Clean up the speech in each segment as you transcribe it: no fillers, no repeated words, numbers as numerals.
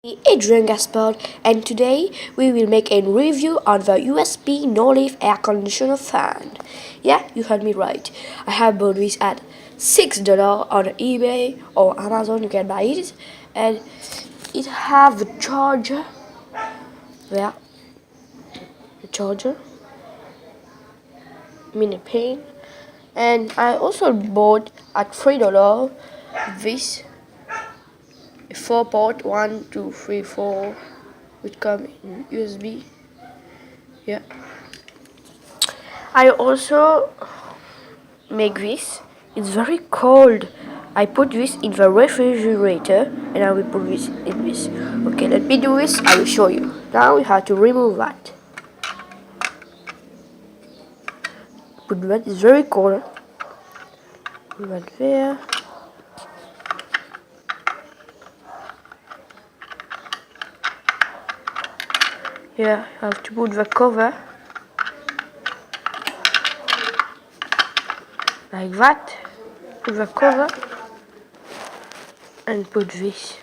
Adrian Gaspard, and today we will make a review on the USB no-leaf air conditioner fan. Yeah, you heard me right. I have bought this at $6 on eBay or Amazon. You can buy it, and it have the charger. Yeah, the charger, mini pin, and I also bought at $3 this 4-port 1, 2, 3, 4, which come in USB. Yeah, I also make this. It's very cold. I put this in the refrigerator and I will put this in this. Okay, let me do this. I will show you. Now we have to remove that. Put that. It's very cold. Put that there. Yeah, I have to put the cover like that. Put the cover and put this.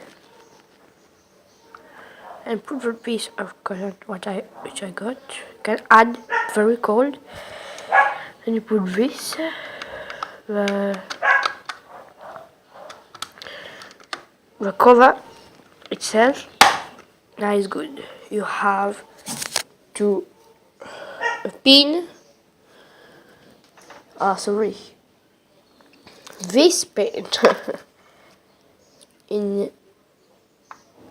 And put the piece of cotton which I got. You can add very cold. And you put this. The cover itself. That is good. You have to pin. Sorry. This pin in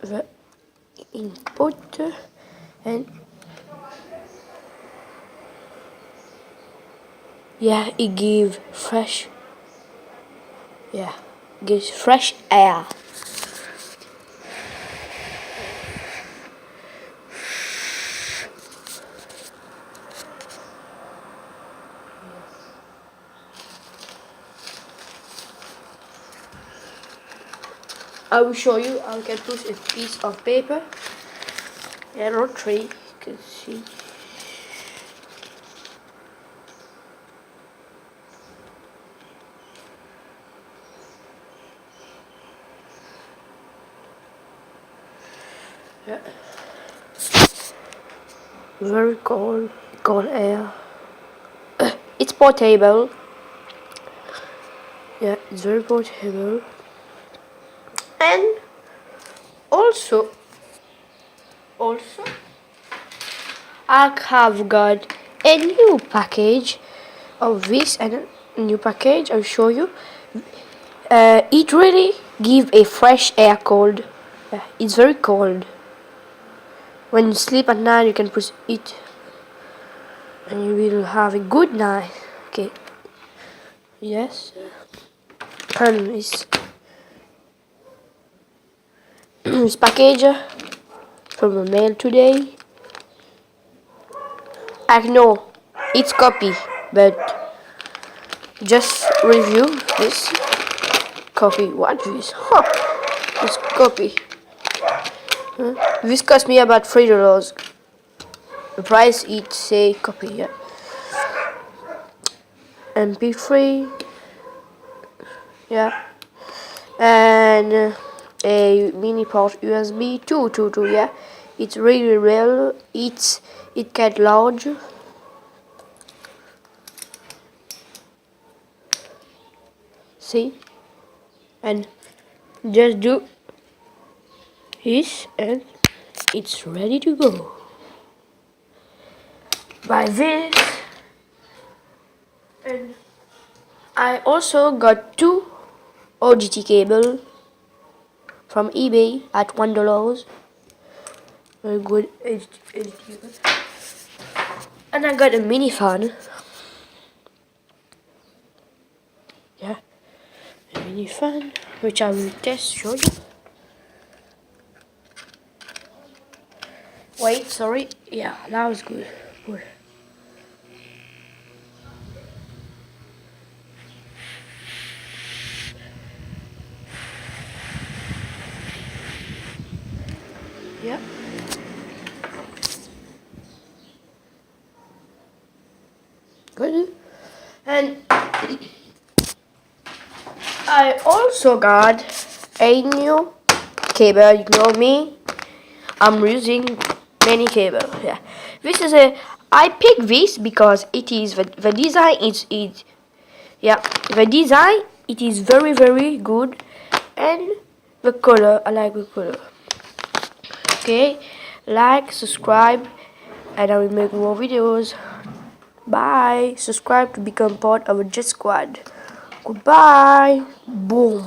the input and yeah, it gives fresh. Yeah, gives fresh air. I will show you how you can put a piece of paper. Yellow tree, you can see. Yeah. Very cold air. It's portable. Yeah, it's very portable. And also I have got a new package of this, and a new package I'll show you. It really gives a fresh air cold. It's very cold. When you sleep at night you can put it and you will have a good night. Okay. Yes. And this package from the mail today. I know it's copy, but just review this copy. What this? Huh? This copy. This cost me about $3. The price it say copy. Yeah. MP3. Yeah. And a mini port USB 222. Yeah. It's really real. It get large. See, and just do this and it's ready to go. By this, and I also got 2 OGT cable from eBay at $1. Very good OGT cable. And I got a mini fan. Yeah, a mini fan, which I will show you. Wait, sorry. Yeah, that was good. Good. Yeah. Good. And I also got a new cable. You know me. I'm using many cable. Yeah, this is a. I pick this because it is the design is yeah, the design it is very good, and the color, I like the color. Okay, like, subscribe, and I will make more videos. Bye. Subscribe to become part of a Jet Squad. Goodbye. Boom.